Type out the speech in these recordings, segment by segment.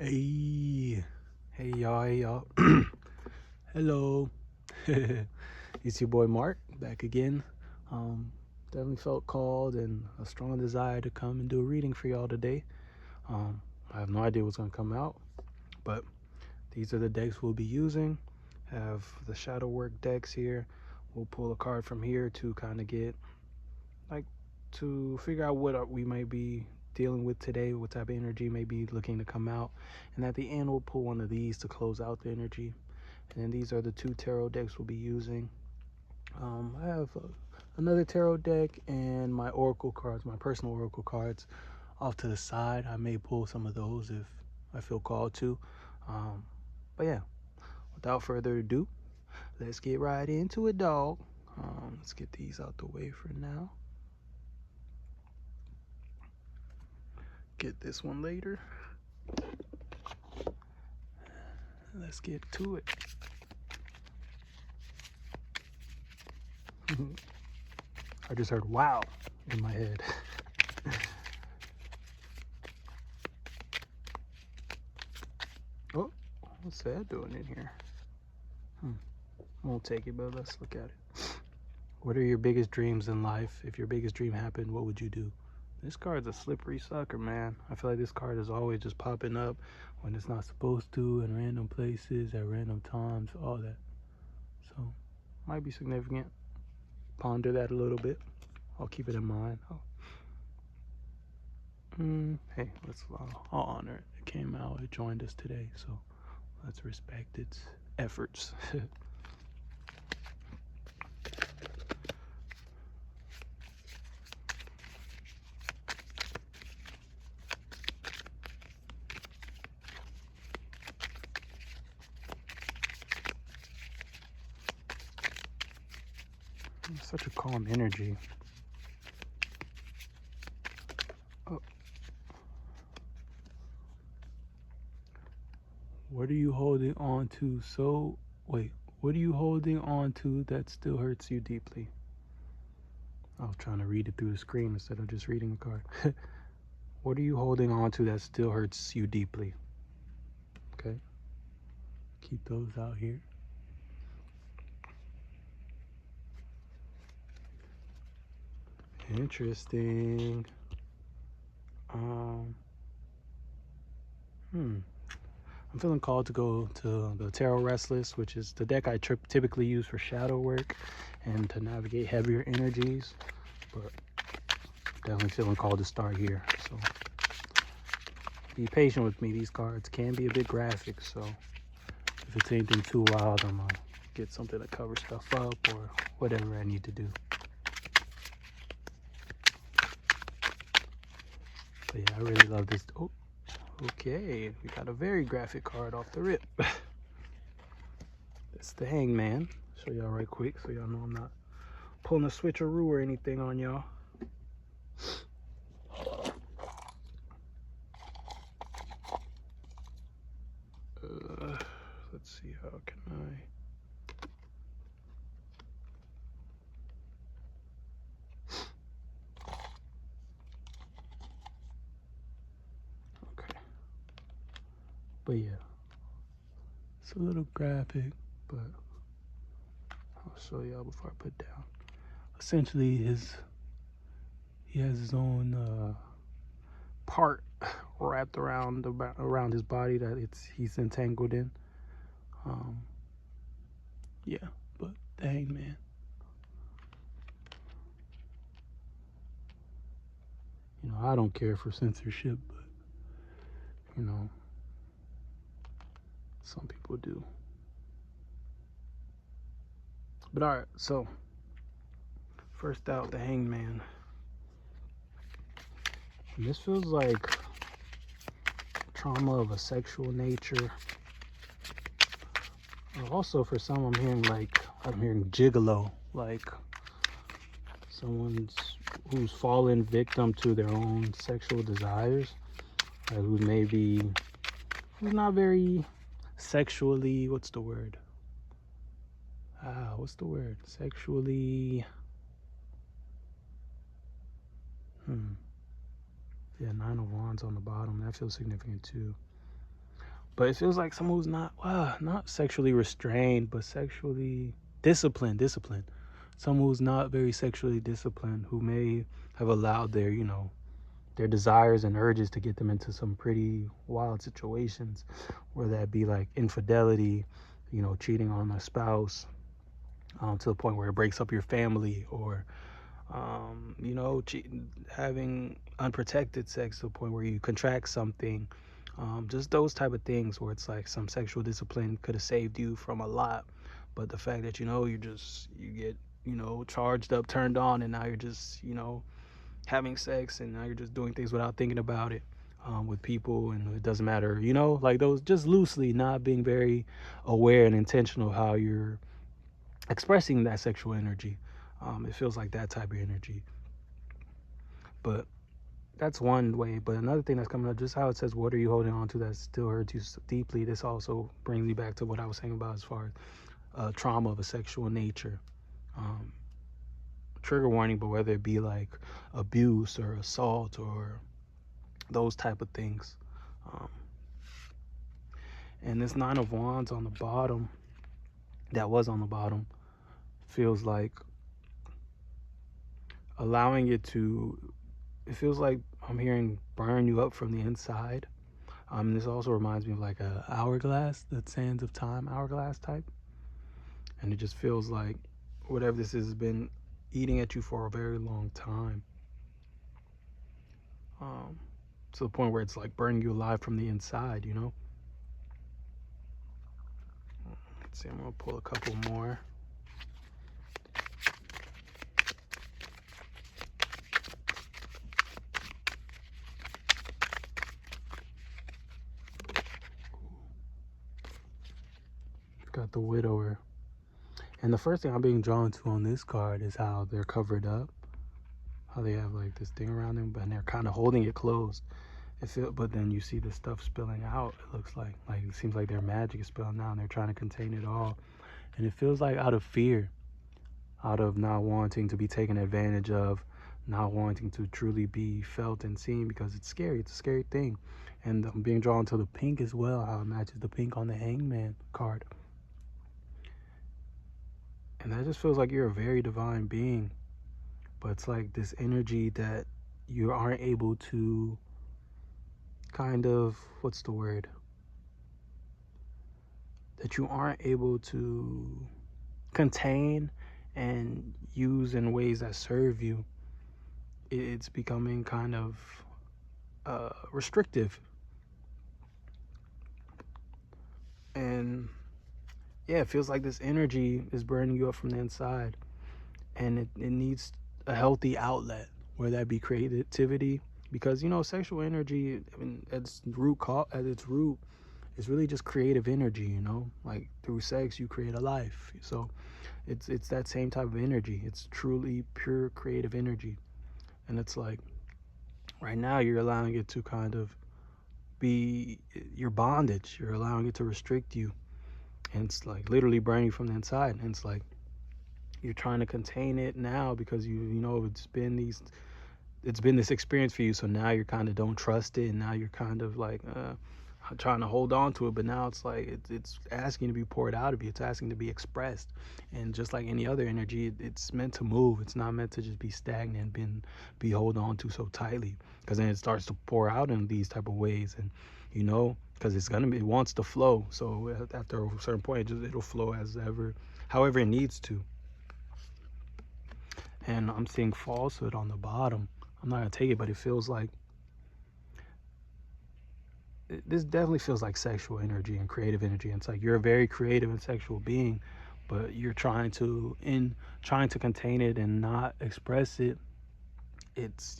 Hey, hey y'all. Hello. It's your boy Mark back again. Um, Definitely felt called and a strong desire to come and do a reading for y'all today. I have no idea what's gonna come out, but these are the decks we'll be using. Have the shadow work decks here. We'll pull a card from here to kind of get like to figure out what we might be dealing with today, what type of energy may be looking to come out. And at the end, we'll pull one of these to close out the energy. And then these are the two tarot decks we'll be using. I have another tarot deck and my oracle cards, my personal oracle cards, off to the side. I may pull some of those if I feel called to. Um, but yeah, without further ado, let's get right into it, dog. Let's get these out the way for now. Get this one later. Let's get to it. I just heard wow in my head. Oh, what's that doing in here? Won't take it, but let's look at it. What are your biggest dreams in life? If your biggest dream happened, what would you do? This card's a slippery sucker, man. I feel like this card is always just popping up when it's not supposed to, in random places, at random times, all that. So, might be significant. Ponder that a little bit. I'll keep it in mind. Hey, I'll honor it. It came out, it joined us today, so let's respect its efforts. Such a calm energy. Oh. What are you holding on to what are you holding on to that still hurts you deeply? I was trying to read it through the screen instead of just reading the card. What are you holding on to that still hurts you deeply? Okay. Keep those out here. Interesting. I'm feeling called to go to the Tarot Restless, which is the deck I typically use for shadow work and to navigate heavier energies. But definitely feeling called to start here. So be patient with me. These cards can be a bit graphic, so if it's anything too wild, I'm gonna get something to cover stuff up or whatever I need to do. But yeah, I really love this. Oh, okay. We got a very graphic card off the rip. It's the Hangman. Show y'all right quick so y'all know I'm not pulling a switcheroo or anything on y'all. Let's see, how can I... Okay. But yeah, it's a little graphic, but I'll show y'all before I put down. Essentially, he has his own part wrapped around his body that he's entangled in. Yeah, but the Hangman. You know, I don't care for censorship, but you know, some people do. But all right, so first out, the Hangman. And this feels like trauma of a sexual nature. Also, for some, I'm hearing gigolo, like someone who's fallen victim to their own sexual desires, like who's not very sexually, what's the word? Sexually, yeah, Nine of Wands on the bottom. That feels significant too. But it feels like someone who's not sexually restrained, but sexually disciplined. Someone who's not very sexually disciplined, who may have allowed their, their desires and urges to get them into some pretty wild situations, where that be like infidelity, cheating on a spouse, to the point where it breaks up your family, or having unprotected sex to the point where you contract something. Just those type of things where it's like some sexual discipline could have saved you from a lot, but the fact that you get charged up, turned on, and now you're just having sex, and now you're just doing things without thinking about it, with people, and it doesn't matter, like those, just loosely not being very aware and intentional how you're expressing that sexual energy. It feels like that type of energy. But that's one way. But another thing that's coming up, just how it says, what are you holding on to that still hurts you deeply? This also brings me back to what I was saying about as far as trauma of a sexual nature. Trigger warning, but whether it be like abuse or assault or those type of things. And this Nine of Wands on the bottom, that was on the bottom, feels like allowing it feels like I'm hearing burn you up from the inside. This also reminds me of like a hourglass, the sands of time hourglass type. And it just feels like whatever this has been eating at you for a very long time. To the point where it's like burning you alive from the inside, Let's see, I'm gonna pull a couple more. Got the widower. And the first thing I'm being drawn to on this card is how they're covered up. How they have like this thing around them, and they're kind of holding it closed. But then you see the stuff spilling out. It looks like it seems like their magic is spilling out, and they're trying to contain it all. And it feels like out of fear, out of not wanting to be taken advantage of, not wanting to truly be felt and seen, because it's scary. It's a scary thing. And I'm being drawn to the pink as well, how it matches the pink on the Hangman card. And that just feels like you're a very divine being. But it's like this energy that you aren't able to kind of, what's the word? That you aren't able to contain and use in ways that serve you. It's becoming kind of restrictive. And yeah, it feels like this energy is burning you up from the inside. And it needs a healthy outlet, whether that be creativity, because sexual energy, I mean, at its root is really just creative energy. Like through sex you create a life, so it's that same type of energy. It's truly pure creative energy. And it's like right now you're allowing it to kind of be your bondage. You're allowing it to restrict you, and it's like literally burning you from the inside. And it's like you're trying to contain it now because it's been this experience for you. So now you kind of don't trust it, and now you're kind of like trying to hold on to it. But now it's like it's asking to be poured out of you. It's asking to be expressed. And just like any other energy, it's meant to move. It's not meant to just be stagnant and be held on to so tightly, because then it starts to pour out in these type of ways. And because it wants to flow. So after a certain point, it'll flow however it needs to. And I'm seeing falsehood on the bottom. I'm not gonna take it, but it feels like this definitely feels like sexual energy and creative energy. And it's like you're a very creative and sexual being, but you're trying to contain it and not express it.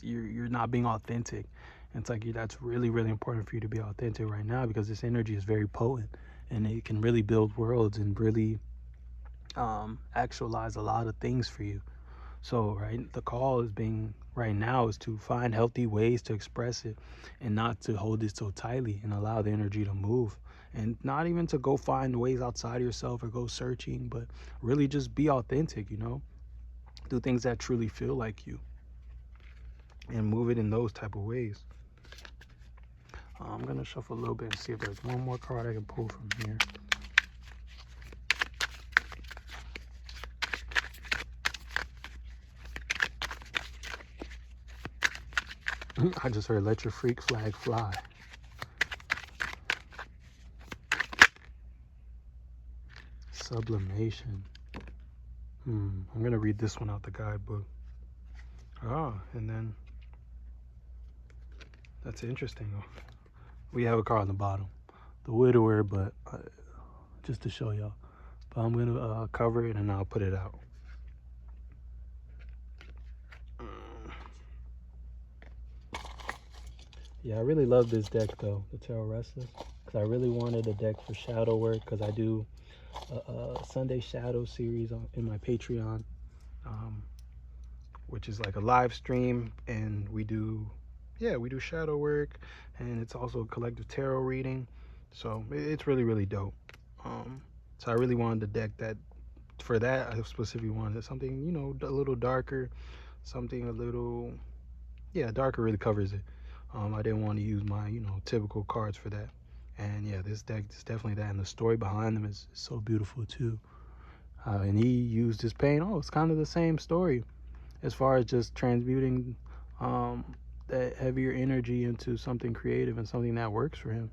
You're not being authentic. And it's like that's really, really important for you to be authentic right now, because this energy is very potent, and it can really build worlds and really actualize a lot of things for you. So, right, the call right now is to find healthy ways to express it, and not to hold it so tightly, and allow the energy to move, and not even to go find ways outside of yourself or go searching, but really just be authentic, do things that truly feel like you, and move it in those type of ways. I'm gonna shuffle a little bit and see if there's one more card I can pull from here. I just heard "Let Your Freak Flag Fly." Sublimation. I'm gonna read this one out the guidebook. And then that's interesting. We have a card on the bottom, the widower, but just to show y'all. But I'm gonna cover it and I'll put it out. Yeah, I really love this deck though, the Tarot Restless, because I really wanted a deck for shadow work, because I do a Sunday Shadow series in my Patreon, which is like a live stream, and we do shadow work, and it's also a collective tarot reading, so it's really, really dope. So I really wanted a deck that, for that, I specifically wanted something, you know, a little darker, something a little, darker really covers it. I didn't want to use my, you know, typical cards for that. And yeah, this deck is definitely that, and the story behind them is so beautiful too. And he used his pain. It's kind of the same story as far as just transmuting that heavier energy into something creative and something that works for him,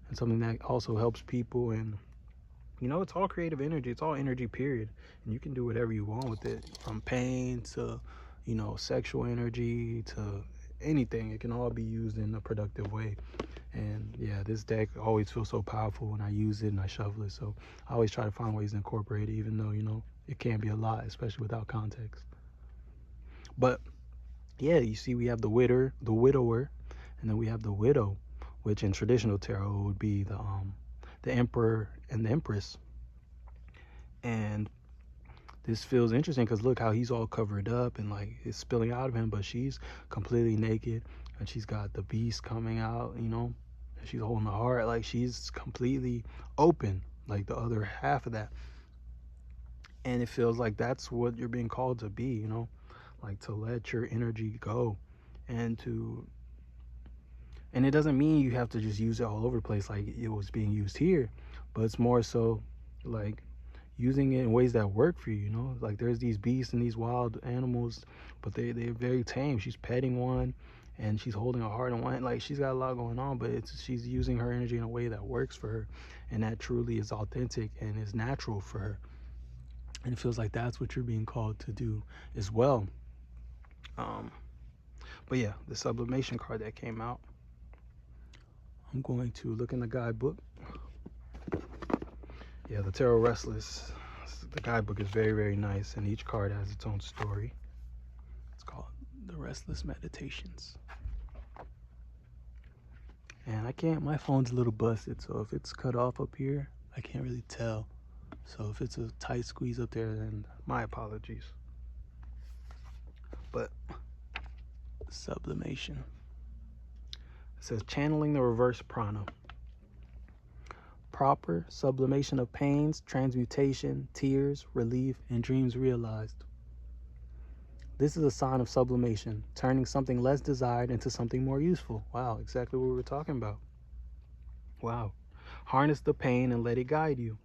and something that also helps people. And you know, it's all creative energy. It's all energy, period. And you can do whatever you want with it, from pain to, you know, sexual energy to anything. It can all be used in a productive way. And yeah, this deck always feels so powerful when I use it and I shuffle it. So I always try to find ways to incorporate it, even though, you know, it can be a lot, especially without context. But yeah, you see, we have the widower, and then we have the widow, which in traditional tarot would be the emperor and the empress. And this feels interesting because look how he's all covered up and like it's spilling out of him, but she's completely naked, and she's got the beast coming out, you know, and she's holding the heart, like she's completely open, like the other half of that. And it feels like that's what you're being called to be, you know, like to let your energy go, and it doesn't mean you have to just use it all over the place like it was being used here, but it's more so like using it in ways that work for you, you know? Like there's these beasts and these wild animals, but they're very tame. She's petting one, and she's holding a heart in one. Like she's got a lot going on, but she's using her energy in a way that works for her, and that truly is authentic and is natural for her. And it feels like that's what you're being called to do as well. But yeah, the sublimation card that came out, I'm going to look in the guidebook. Yeah, the Tarot Restless, the guidebook is very, very nice, and each card has its own story. It's called The Restless Meditations. And my phone's a little busted, so if it's cut off up here, I can't really tell. So if it's a tight squeeze up there, then my apologies. But sublimation. It says channeling the reverse prana. Proper sublimation of pains, transmutation, tears, relief, and dreams realized. This is a sign of sublimation, turning something less desired into something more useful. Wow, exactly what we were talking about. Wow. Harness the pain and let it guide you.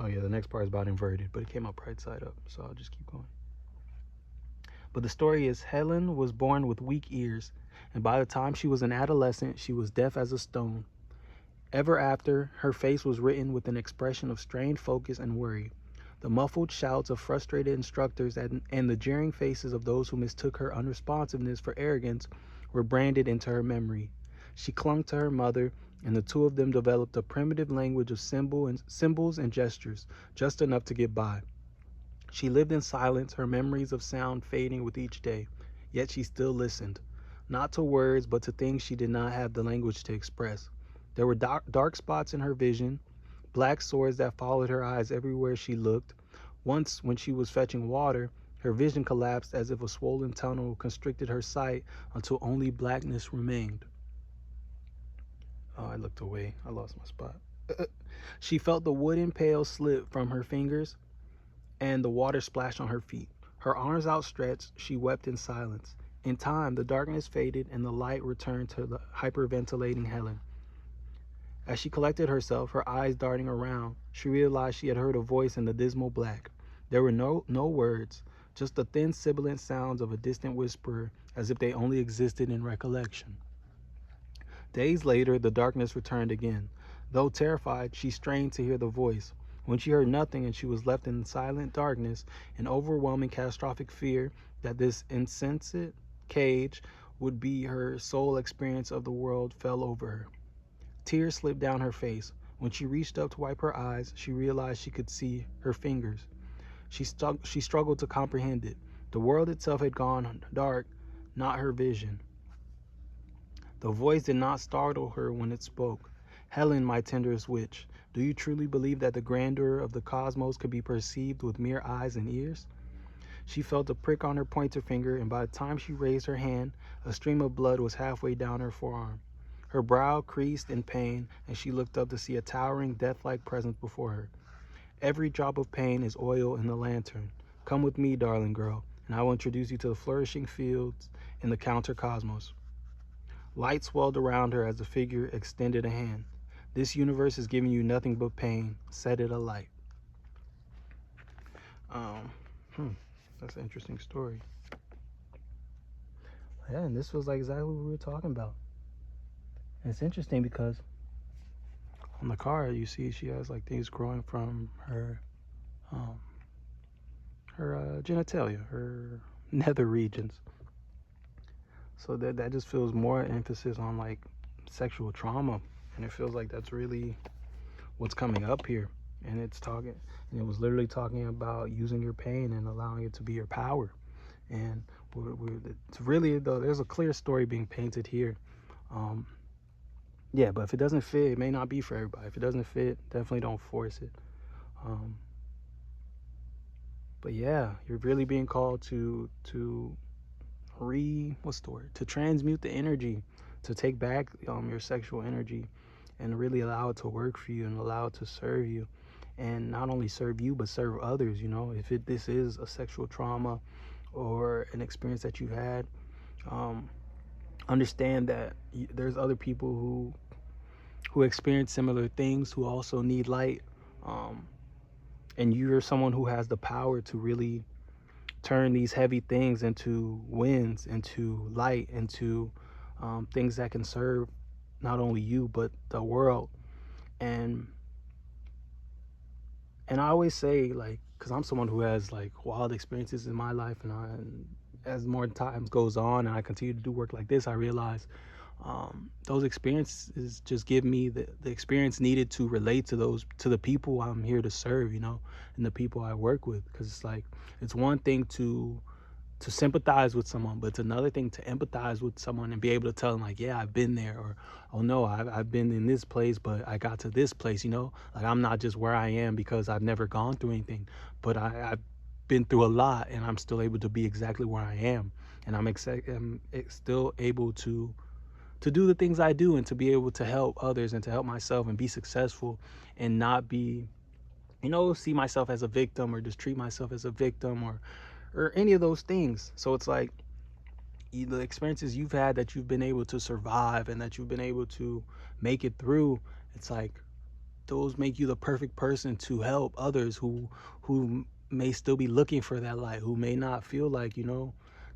Oh yeah, the next part is about inverted, but it came up right side up, so I'll just keep going. But the story is, Helen was born with weak ears, and by the time she was an adolescent, she was deaf as a stone. Ever after, her face was written with an expression of strained focus and worry. The muffled shouts of frustrated instructors and the jeering faces of those who mistook her unresponsiveness for arrogance were branded into her memory. She clung to her mother, and the two of them developed a primitive language of symbols and gestures, just enough to get by. She lived in silence, her memories of sound fading with each day, yet she still listened, not to words, but to things she did not have the language to express. There were dark spots in her vision, black swords that followed her eyes everywhere she looked. Once, when she was fetching water, her vision collapsed as if a swollen tunnel constricted her sight until only blackness remained. Oh, I looked away. I lost my spot. She felt the wooden pail slip from her fingers and the water splash on her feet. Her arms outstretched, she wept in silence. In time, the darkness faded and the light returned to the hyperventilating Helen. As she collected herself, her eyes darting around, she realized she had heard a voice in the dismal black. There were no words, just the thin sibilant sounds of a distant whisperer, as if they only existed in recollection. Days later, the darkness returned again. Though terrified, she strained to hear the voice. When she heard nothing and she was left in silent darkness, an overwhelming catastrophic fear that this insensate cage would be her sole experience of the world fell over her. Tears slipped down her face. When she reached up to wipe her eyes, she realized she could see her fingers. She struggled to comprehend it. The world itself had gone dark, not her vision. The voice did not startle her when it spoke. Helen, my tenderest witch, do you truly believe that the grandeur of the cosmos could be perceived with mere eyes and ears? She felt a prick on her pointer finger, and by the time she raised her hand, a stream of blood was halfway down her forearm. Her brow creased in pain, and she looked up to see a towering, death-like presence before her. Every drop of pain is oil in the lantern. Come with me, darling girl, and I will introduce you to the flourishing fields in the counter cosmos. Light swelled around her as the figure extended a hand. This universe is giving you nothing but pain. Set it alight. That's an interesting story. Yeah, and this was like exactly what we were talking about. And it's interesting because on the card you see she has like things growing from her genitalia, her nether regions. So that just feels more emphasis on like sexual trauma, and it feels like that's really what's coming up here. And it was literally talking about using your pain and allowing it to be your power. And it's really, though, there's a clear story being painted here. Yeah, but if it doesn't fit, it may not be for everybody. If it doesn't fit, definitely don't force it. But yeah, you're really being called to transmute the energy, to take back your sexual energy and really allow it to work for you and allow it to serve you, and not only serve you but serve others. If this is a sexual trauma or an experience that you've had, understand that there's other people who experience similar things, who also need light, and you're someone who has the power to really turn these heavy things into winds, into light, into things that can serve not only you but the world. And I always say, like, because I'm someone who has like wild experiences in my life, and as more times goes on and I continue to do work like this, I realize those experiences just give me the experience needed to relate to the people I'm here to serve, and the people I work with. Because it's like, it's one thing to sympathize with someone, but it's another thing to empathize with someone and be able to tell them, like, yeah, I've been there, or, oh no, I've been in this place, but I got to this place, like, I'm not just where I am because I've never gone through anything, but I've been through a lot, and I'm still able to be exactly where I am, and I'm still able to do the things I do, and to be able to help others and to help myself and be successful, and not be, see myself as a victim, or just treat myself as a victim, or any of those things. So it's like, the experiences you've had that you've been able to survive and that you've been able to make it through, it's like, those make you the perfect person to help others who may still be looking for that light, who may not feel like,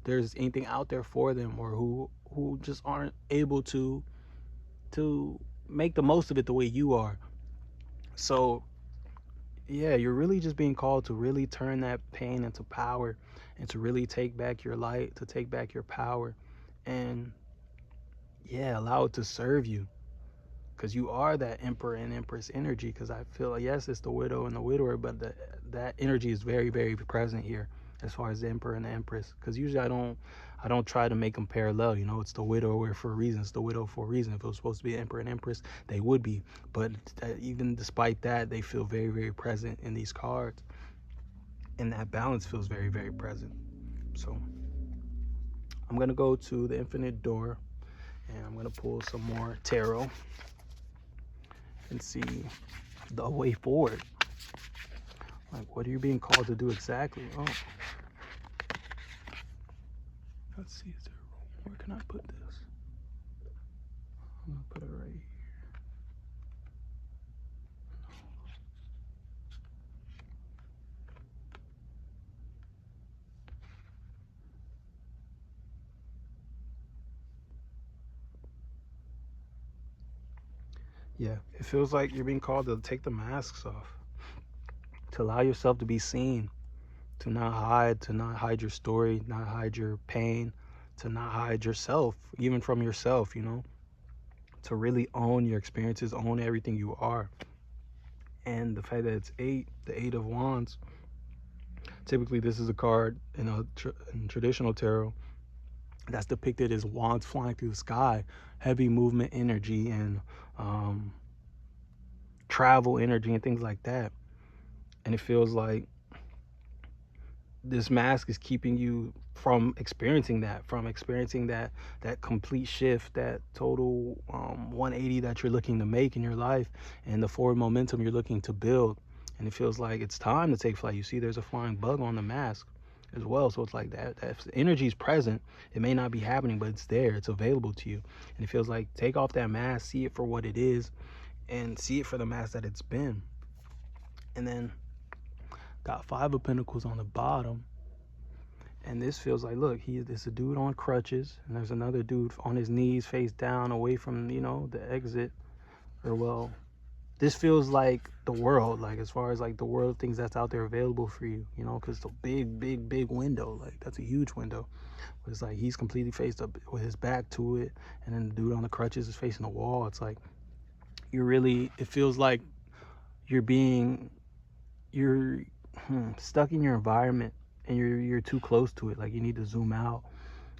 there's anything out there for them, or who just aren't able to make the most of it the way you are. So yeah, you're really just being called to really turn that pain into power, and to really take back your light, to take back your power, and yeah, allow it to serve you, because you are that emperor and empress energy. Because I feel like, yes, it's the widow and the widower, but that energy is very, very present here as far as the emperor and the empress. Because usually I don't try to make them parallel. It's the widower for a reason. It's the widow for a reason. If it was supposed to be emperor and empress, they would be. But even despite that, they feel very, very present in these cards, and that balance feels very, very present. So I'm gonna go to the infinite door, and I'm gonna pull some more tarot and see the way forward. Like, what are you being called to do exactly? Oh, Let's see, is there room? Where can I put this? I'm gonna put it right here. Yeah, it feels like you're being called to take the masks off, to allow yourself to be seen, to not hide your story, not hide your pain, to not hide yourself, even from yourself, to really own your experiences, own everything you are. And the fact that it's the Eight of Wands, typically this is a card in traditional tarot that's depicted as wands flying through the sky, heavy movement energy and travel energy and things like that. And it feels like this mask is keeping you from experiencing that complete shift, that total 180 that you're looking to make in your life, and the forward momentum you're looking to build. And it feels like it's time to take flight. You see there's a flying bug on the mask as well, so it's like that energy is present. It may not be happening, but it's there, it's available to you. And it feels like take off that mask, see it for what it is, and see it for the mask that it's been. And then got Five of Pentacles on the bottom. And this feels like, look, there's a dude on crutches, and there's another dude on his knees, face down, away from, the exit. Or, well, this feels like the world, like as far as like the world, things that's out there available for you, because it's a big, big, big window. Like, that's a huge window. But it's like he's completely faced up with his back to it, and then the dude on the crutches is facing the wall. It's like it feels like you're stuck in your environment, and you're too close to it. Like, you need to zoom out,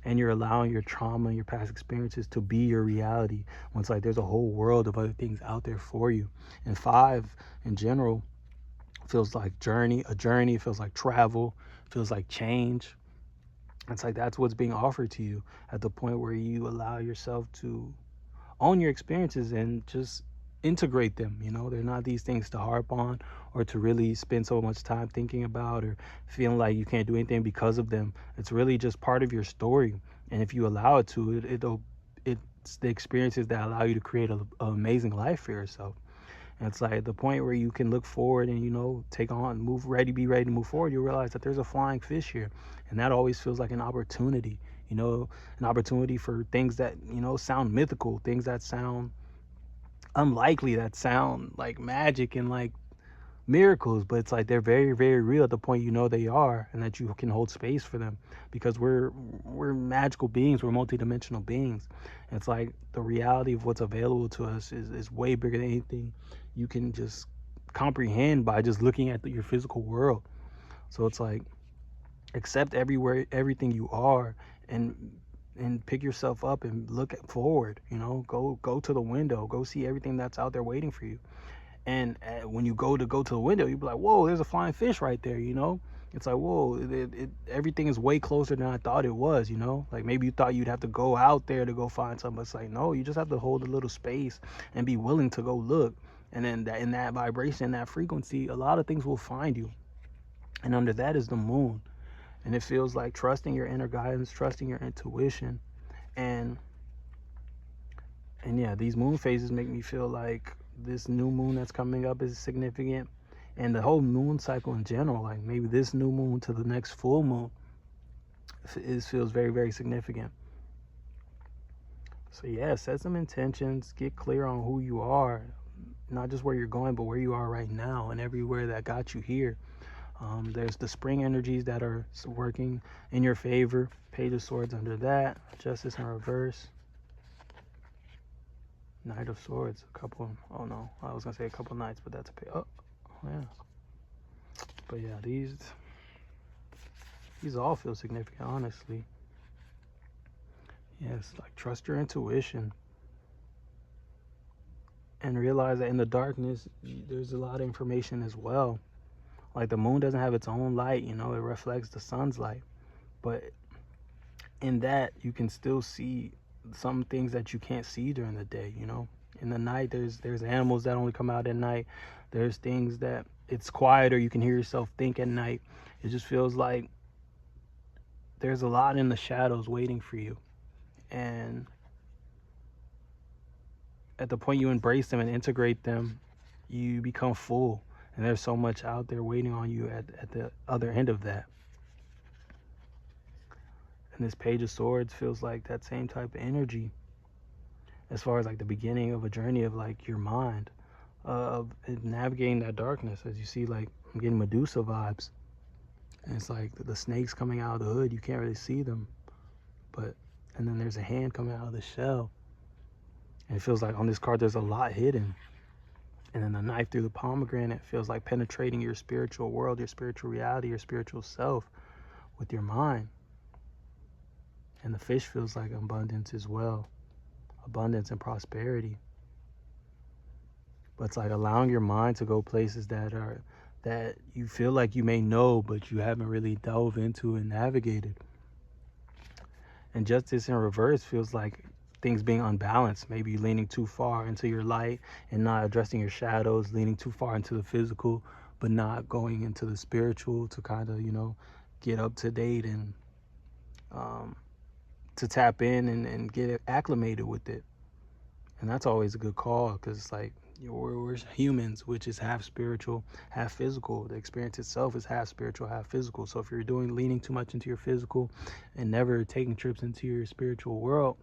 and you're allowing your trauma, your past experiences to be your reality, when it's like there's a whole world of other things out there for you. And five in general feels like a journey. It feels like travel, feels like change. It's like that's what's being offered to you at the point where you allow yourself to own your experiences and just integrate them. They're not these things to harp on or to really spend so much time thinking about or feeling like you can't do anything because of them. It's really just part of your story, and if you allow it to, it's the experiences that allow you to create an amazing life for yourself. And it's like the point where you can look forward and be ready to move forward. You realize that there's a flying fish here, and that always feels like an opportunity. An opportunity for things that sound mythical, things that sound unlikely, that sound like magic and like miracles, but it's like they're very, very real at the point they are, and that you can hold space for them, because we're magical beings, we're multidimensional beings. And it's like the reality of what's available to us is way bigger than anything you can just comprehend by just looking at your physical world. So it's like accept everything you are, and pick yourself up and look forward. Go to the window, go see everything that's out there waiting for you. And when you go to the window, you be like, whoa, there's a flying fish right there. It's like, whoa, everything is way closer than I thought it was. Like, maybe you thought you'd have to go out there to go find something, but it's like, no, you just have to hold a little space and be willing to go look. And then in that vibration, that frequency, a lot of things will find you. And under that is the moon. And it feels like trusting your inner guidance, trusting your intuition. And yeah, these moon phases make me feel like this new moon that's coming up is significant. And the whole moon cycle in general, like maybe this new moon to the next full moon, feels very, very significant. So yeah, set some intentions, get clear on who you are, not just where you're going, but where you are right now and everywhere that got you here. There's the spring energies that are working in your favor. Page of Swords under that. Justice in reverse. Knight of Swords. I was going to say a couple knights, but that's yeah. But yeah, these all feel significant, honestly. Yes, like trust your intuition. And realize that in the darkness, there's a lot of information as well. Like, the moon doesn't have its own light, it reflects the sun's light. But in that, you can still see some things that you can't see during the day. In the night, there's animals that only come out at night. There's things that it's quieter, you can hear yourself think at night. It just feels like there's a lot in the shadows waiting for you. And at the point you embrace them and integrate them, you become full. And there's so much out there waiting on you at the other end of that. And this Page of Swords feels like that same type of energy, as far as like the beginning of a journey of like your mind, of navigating that darkness. As you see, like, I'm getting Medusa vibes. And it's like the snakes coming out of the hood, you can't really see them. And then there's a hand coming out of the shell. And it feels like on this card there's a lot hidden. And then the knife through the pomegranate feels like penetrating your spiritual world, your spiritual reality, your spiritual self with your mind. And the fish feels like abundance as well. Abundance and prosperity. But it's like allowing your mind to go places that you feel like you may know, but you haven't really delved into and navigated. And justice in reverse feels like things being unbalanced, maybe leaning too far into your light and not addressing your shadows, leaning too far into the physical, but not going into the spiritual to kind of, get up to date and to tap in and get acclimated with it. And that's always a good call, because it's like, we're humans, which is half spiritual, half physical. The experience itself is half spiritual, half physical. So if you're leaning too much into your physical and never taking trips into your spiritual world,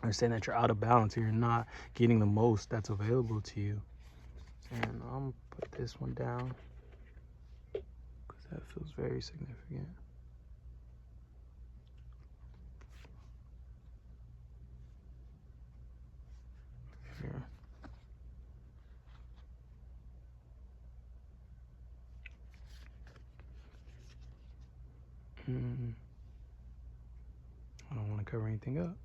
understand that you're out of balance and you're not getting the most that's available to you. And I'm put this one down because that feels very significant. Here. I don't want to cover anything up.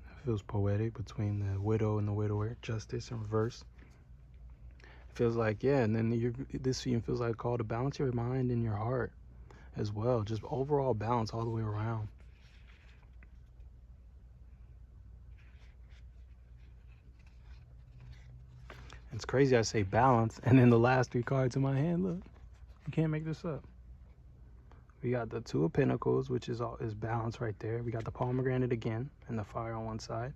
It feels poetic between the widow and the widower, justice in reverse. It feels like, and then this even feels like a call to balance your mind and your heart as well. Just overall balance all the way around. It's crazy I say balance, and then the last 3 cards in my hand, look, you can't make this up. We got the Two of Pentacles, which is balance right there. We got the pomegranate again, and the fire on one side.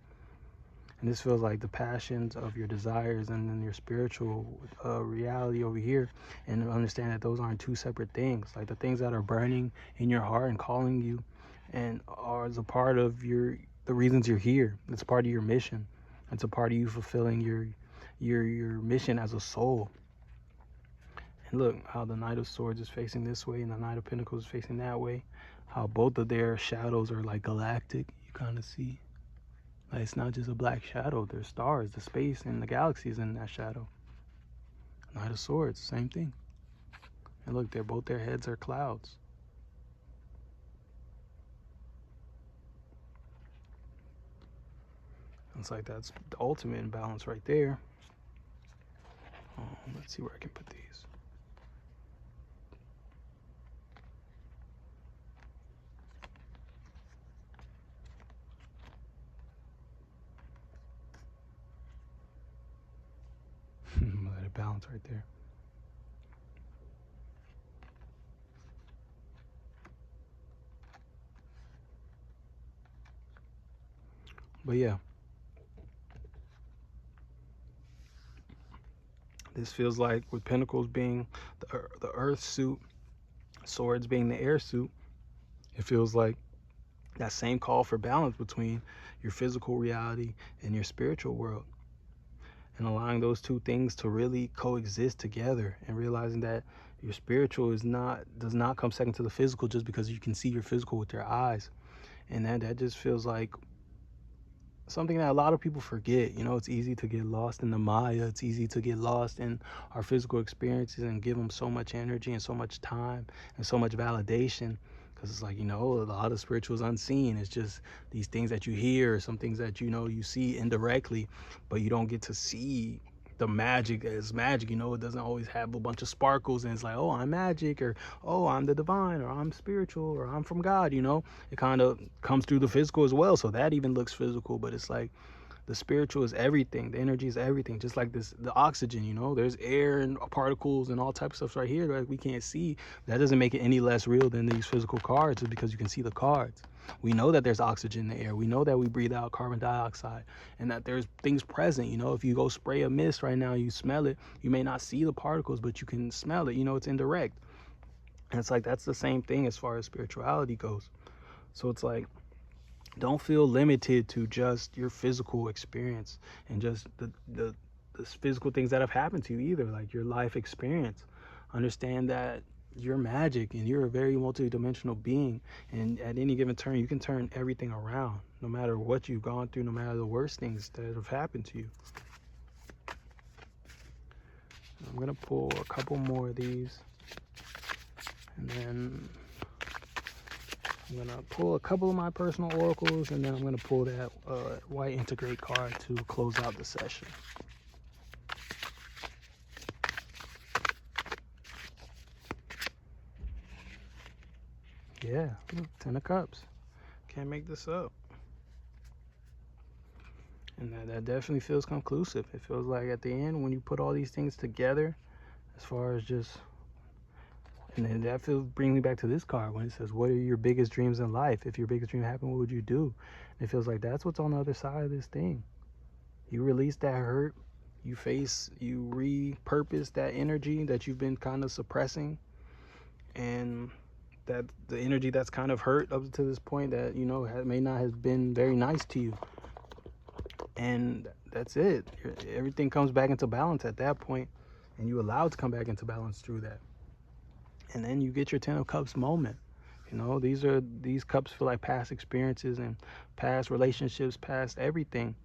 And this feels like the passions of your desires and then your spiritual reality over here. And understand that those aren't 2 separate things. Like the things that are burning in your heart and calling you and are as a part of the reasons you're here. It's part of your mission. It's a part of you fulfilling your mission as a soul. And look how the Knight of Swords is facing this way and the Knight of Pentacles is facing that way. How both of their shadows are like galactic. You kind of see. Like, it's not just a black shadow. There's stars, the space, and the galaxies in that shadow. Knight of Swords, same thing. And look, their heads are clouds. It's like that's the ultimate imbalance right there. Let's see where I can put these. Let it balance right there. But yeah, this feels like with Pentacles being the earth suit, Swords being the air suit, it feels like that same call for balance between your physical reality and your spiritual world, and allowing those 2 things to really coexist together, and realizing that your spiritual does not come second to the physical just because you can see your physical with your eyes. And that just feels like something that a lot of people forget. It's easy to get lost in the Maya. It's easy to get lost in our physical experiences and give them so much energy and so much time and so much validation, because it's like, a lot of spiritual is unseen. It's just these things that you hear, some things that you see indirectly, but you don't get to see the magic is magic, you know. It doesn't always have a bunch of sparkles and it's like, oh, I'm magic, or oh, I'm the divine, or I'm spiritual, or I'm from God, you know. It kind of comes through the physical as well, so that even looks physical. But it's like the spiritual is everything, the energy is everything, just like this, the oxygen, you know. There's air and particles and all types of stuff right here that we can't see. That doesn't make it any less real than these physical cards, just because you can see the cards. We know that there's oxygen in the air. We know that we breathe out carbon dioxide, and that there's things present, you know. If you go spray a mist right now, you smell it, you may not see the particles, but you can smell it, you know. It's indirect. And it's like, that's the same thing as far as spirituality goes. So it's like, don't feel limited to just your physical experience and just the physical things that have happened to you either, like your life experience. Understand that you're magic and you're a very multidimensional being, and at any given turn you can turn everything around, no matter what you've gone through, no matter the worst things that have happened to you. I'm gonna pull a couple more of these, and then I'm going to pull a couple of my personal oracles, and then I'm going to pull that white integrate card to close out the session. Yeah, look, 10 of Cups. Can't make this up. And that definitely feels conclusive. It feels like at the end, when you put all these things together, as far as just... And then that brings me back to this card when it says, what are your biggest dreams in life? If your biggest dream happened, what would you do? And it feels like that's what's on the other side of this thing. You release that hurt. You repurpose that energy that you've been kind of suppressing. And that the energy that's kind of hurt up to this point that, you know, may not have been very nice to you. And that's it. Everything comes back into balance at that point. And you allow it to come back into balance through that. And then you get your 10 of Cups moment. You know, these cups feel like past experiences and past relationships, past everything.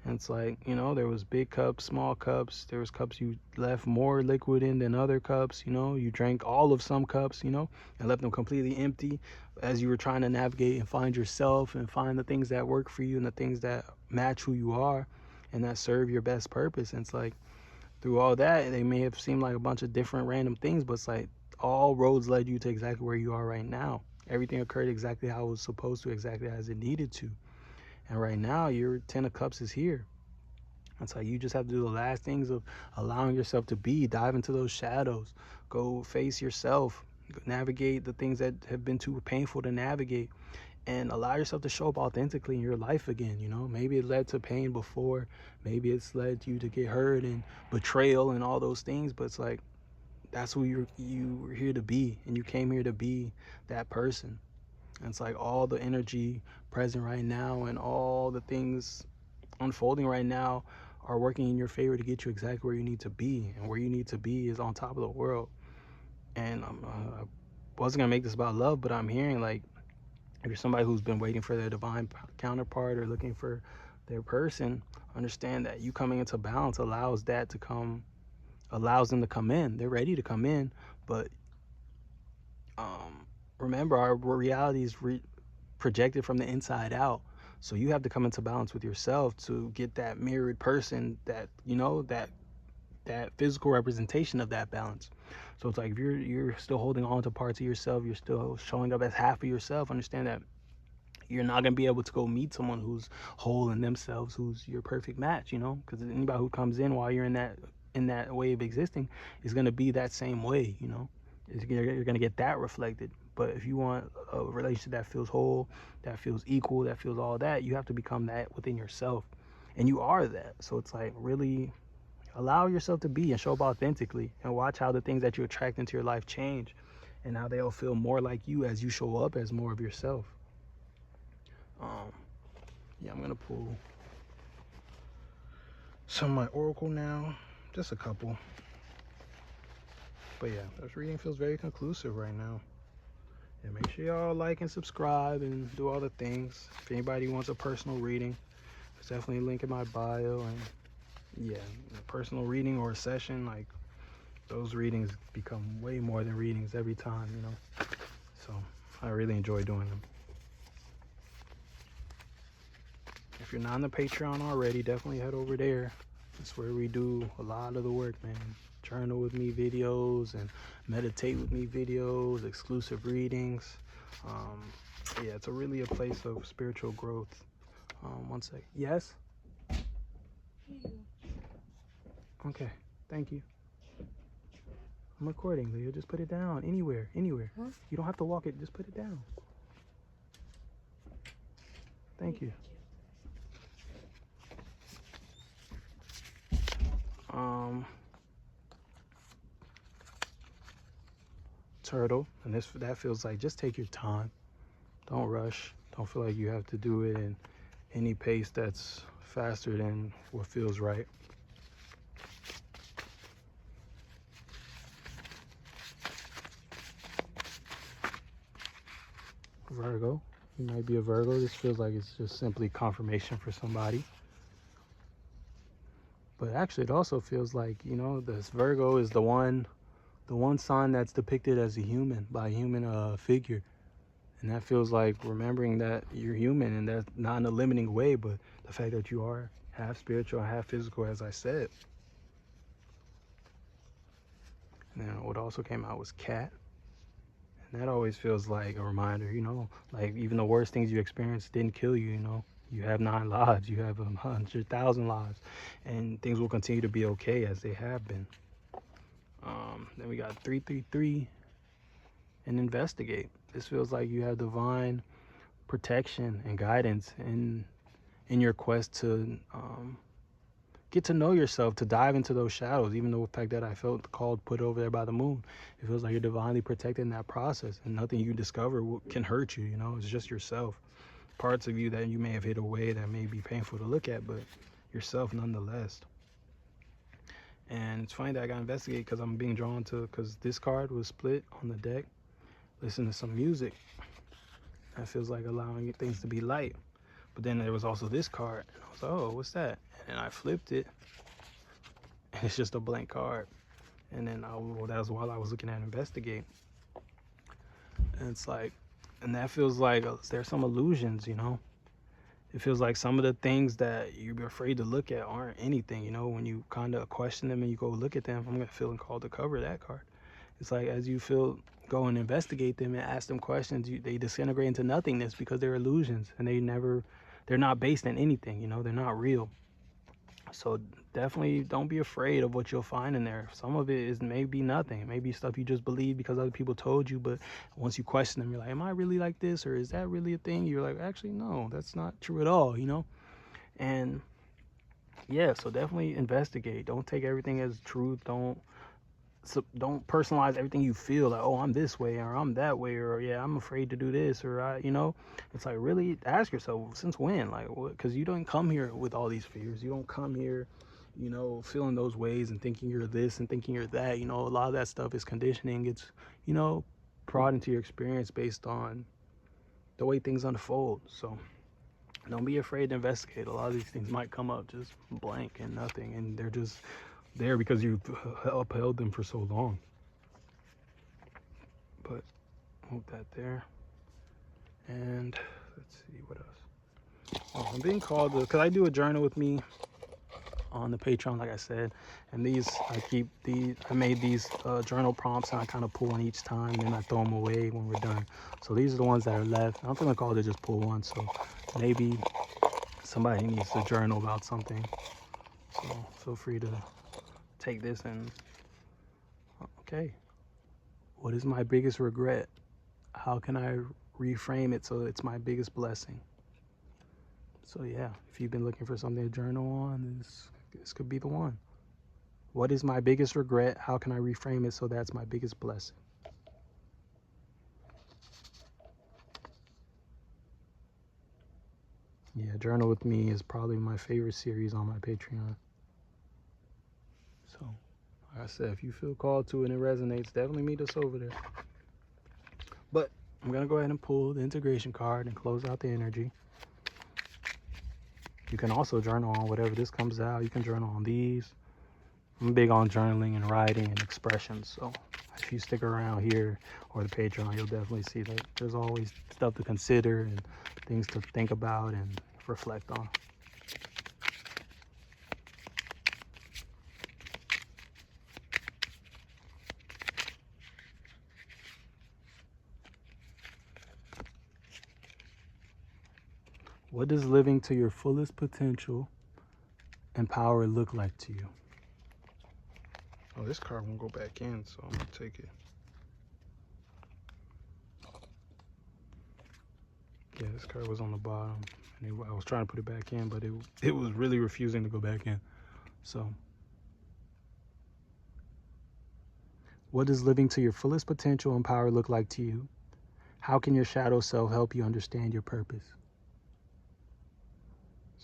And it's like, you know, there was big cups, small cups. There was cups you left more liquid in than other cups. You know, you drank all of some cups, you know, and left them completely empty as you were trying to navigate and find yourself and find the things that work for you and the things that match who you are and that serve your best purpose. And it's like, through all that, they may have seemed like a bunch of different random things, but it's like all roads led you to exactly where you are right now. Everything occurred exactly how it was supposed to, exactly as it needed to. And right now, your 10 of Cups is here. It's like you just have to do the last things of allowing yourself to dive into those shadows, go face yourself, navigate the things that have been too painful to navigate, and allow yourself to show up authentically in your life again. You know, maybe it led to pain before, maybe it's led you to get hurt and betrayal and all those things, but it's like, that's who you were here to be, and you came here to be that person. And it's like all the energy present right now and all the things unfolding right now are working in your favor to get you exactly where you need to be. And where you need to be is on top of the world. And I wasn't going to make this about love, but I'm hearing like, if you're somebody who's been waiting for their divine counterpart or looking for their person, understand that you coming into balance allows them to come in. They're ready to come in, but remember, our reality is projected from the inside out. So you have to come into balance with yourself to get that mirrored person, that, you know, that physical representation of that balance. So it's like, if you're still holding on to parts of yourself, you're still showing up as half of yourself, understand that you're not going to be able to go meet someone who's whole in themselves, who's your perfect match, you know, because anybody who comes in while you're in that way of existing is going to be that same way, you know. You're going to get that reflected. But if you want a relationship that feels whole, that feels equal, that feels all that, you have to become that within yourself. And you are that. So it's like, really allow yourself to be and show up authentically, and watch how the things that you attract into your life change and how they'll feel more like you as you show up as more of yourself. Yeah, I'm going to pull some of my oracle now. Just a couple. But yeah, this reading feels very conclusive right now. Yeah, make sure y'all like and subscribe and do all the things. If anybody wants a personal reading, there's definitely a link in my bio. And yeah, a personal reading or a session, like, those readings become way more than readings every time, you know. So I really enjoy doing them. If you're not on the Patreon already, definitely head over there It's where we do a lot of the work, man. Journal with me videos and meditate with me videos, exclusive readings. Yeah, it's really a place of spiritual growth. One sec. Yes? Okay, thank you. I'm recording, Leah. Just put it down. Anywhere. Huh? You don't have to walk it. Just put it down. Thank you. Turtle, and that feels like just take your time. Don't rush. Don't feel like you have to do it in any pace that's faster than what feels right. Virgo, you might be a Virgo. This feels like it's just simply confirmation for somebody. But actually, it also feels like, you know, this Virgo is the one sign that's depicted as a human, by a human figure. And that feels like remembering that you're human, and that's not in a limiting way, but the fact that you are half spiritual, half physical, as I said. And then what also came out was cat. And that always feels like a reminder, you know, like even the worst things you experienced didn't kill you, you know. You have 9 lives, you have 100,000 lives, and things will continue to be okay as they have been. Then we got 333 and investigate. This feels like you have divine protection and guidance in your quest to get to know yourself, to dive into those shadows. Even though the fact that I felt called put over there by the moon, it feels like you're divinely protected in that process, and nothing you discover can hurt you. You know, it's just yourself, parts of you that you may have hid away that may be painful to look at, but yourself nonetheless. And it's funny that I got investigate because I'm being drawn to, because this card was split on the deck. Listen to some music. That feels like allowing things to be light. But then there was also this card, and I was like, oh, what's that? And I flipped it, and it's just a blank card. And then that was while I was looking at investigate. And it's like, and that feels like there's some illusions, you know. It feels like some of the things that you're afraid to look at aren't anything, you know. When you kind of question them and you go look at them, I'm gonna feel called to cover that card. It's like as you go and investigate them and ask them questions, they disintegrate into nothingness because they're illusions, and they're not based in anything, you know. They're not real. So definitely don't be afraid of what you'll find in there. Some of it is maybe nothing, maybe stuff you just believe because other people told you, but once you question them, you're like, am I really like this, or is that really a thing? You're like, actually no, that's not true at all, you know. And yeah, so definitely investigate. Don't take everything as truth. Don't personalize everything you feel, like, oh, I'm this way or I'm that way, or yeah, I'm afraid to do this, or you know. It's like, really ask yourself, since when? Like, what? Because you don't come here with all these fears. You don't come here, you know, feeling those ways and thinking you're this and thinking you're that. You know, a lot of that stuff is conditioning. It's, you know, brought into your experience based on the way things unfold. So don't be afraid to investigate. A lot of these things might come up just blank and nothing, and they're just there because you've upheld them for so long. But hold that there. And let's see what else. Oh, I'm being called because I do a journal with me on the Patreon, like I said, and I made these journal prompts, and I kind of pull one each time, and then I throw them away when we're done. So these are the ones that are left. I'm feeling called to just pull one, so maybe somebody needs to journal about something, so feel free to take this. And okay, what is my biggest regret? How can I reframe it so it's my biggest blessing? So yeah, if you've been looking for something to journal on, this could be the one. What is my biggest regret? How can I reframe it so that's my biggest blessing? Yeah, Journal with Me is probably my favorite series on my Patreon. So, like I said, if you feel called to it and it resonates, definitely meet us over there. But I'm going to go ahead and pull the integration card and close out the energy. You can also journal on whatever this comes out. You can journal on these. I'm big on journaling and writing and expressions. So if you stick around here or the Patreon, you'll definitely see that there's always stuff to consider and things to think about and reflect on. What does living to your fullest potential and power look like to you? Oh, this card won't go back in, so I'm gonna take it. Yeah, this card was on the bottom, and I was trying to put it back in, but it was really refusing to go back in. So, what does living to your fullest potential and power look like to you? How can your shadow self help you understand your purpose?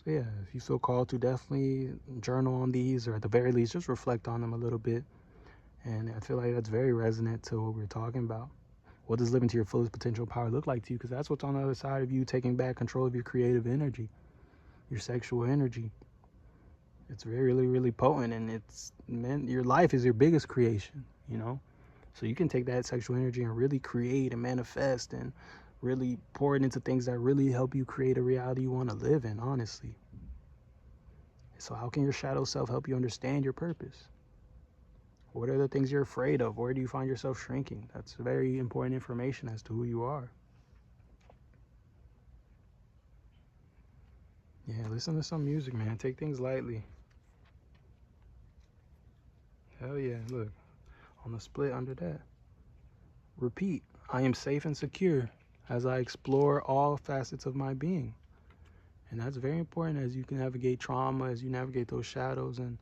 So yeah, if you feel called to, definitely journal on these, or at the very least, just reflect on them a little bit. And I feel like that's very resonant to what we're talking about. What does living to your fullest potential and power look like to you? Because that's what's on the other side of you taking back control of your creative energy, your sexual energy. It's really, really potent, and it's, man, your life is your biggest creation, you know? So you can take that sexual energy and really create and manifest and really pour it into things that really help you create a reality you want to live in, honestly. So how can your shadow self help you understand your purpose? What are the things you're afraid of? Where do you find yourself shrinking? That's very important information as to who you are. Yeah, listen to some music, man. Take things lightly. Hell yeah, look, on the split under that. Repeat, I am safe and secure as I explore all facets of my being. And that's very important as you can navigate trauma, as you navigate those shadows and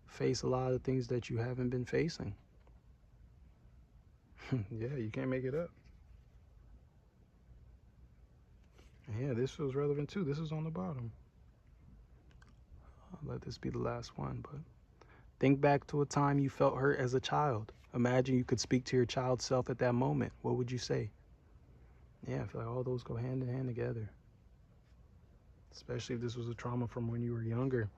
face a lot of things that you haven't been facing. Yeah, you can't make it up. Yeah, this feels relevant too. This is on the bottom. I'll let this be the last one, but think back to a time you felt hurt as a child. Imagine you could speak to your child self at that moment. What would you say? Yeah, I feel like all those go hand in hand together. Especially if this was a trauma from when you were younger.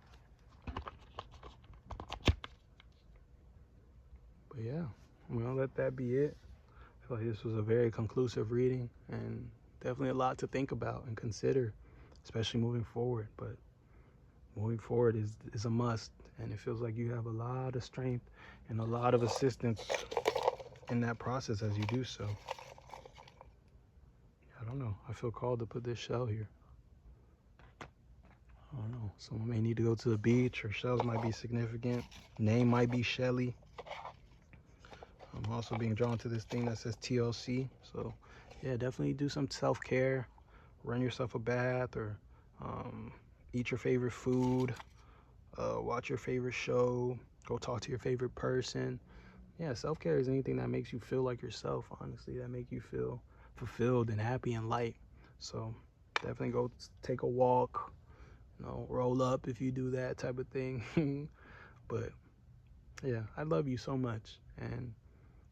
But yeah, well, let that be it. I feel like this was a very conclusive reading and definitely a lot to think about and consider, especially moving forward. But moving forward is a must, and it feels like you have a lot of strength and a lot of assistance in that process as you do so. I don't know. I feel called to put this shell here. I don't know. Someone may need to go to the beach, or shells might be significant. Name might be Shelly. I'm also being drawn to this thing that says TLC. So yeah, definitely do some self-care. Run yourself a bath, or eat your favorite food. Watch your favorite show. Go talk to your favorite person. Yeah, self-care is anything that makes you feel like yourself, honestly, that make you feel fulfilled and happy and light. So definitely go take a walk, roll up if you do that type of thing. But yeah, I love you so much, and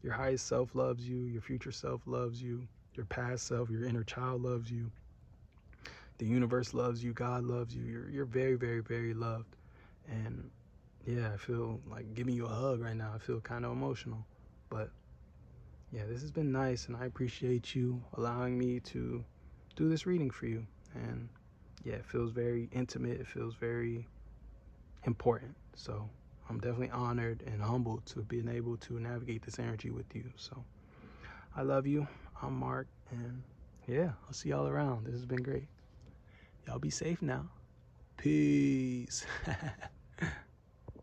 your highest self loves you, your future self loves you, your past self, your inner child loves you, the universe loves you, God loves you. You're very, very, very loved. And yeah, I feel like giving you a hug right now. I feel kind of emotional. But yeah, this has been nice, and I appreciate you allowing me to do this reading for you. And yeah, it feels very intimate. It feels very important. So I'm definitely honored and humbled to being able to navigate this energy with you. So I love you. I'm Mark, and yeah, I'll see y'all around. This has been great. Y'all be safe now. Peace.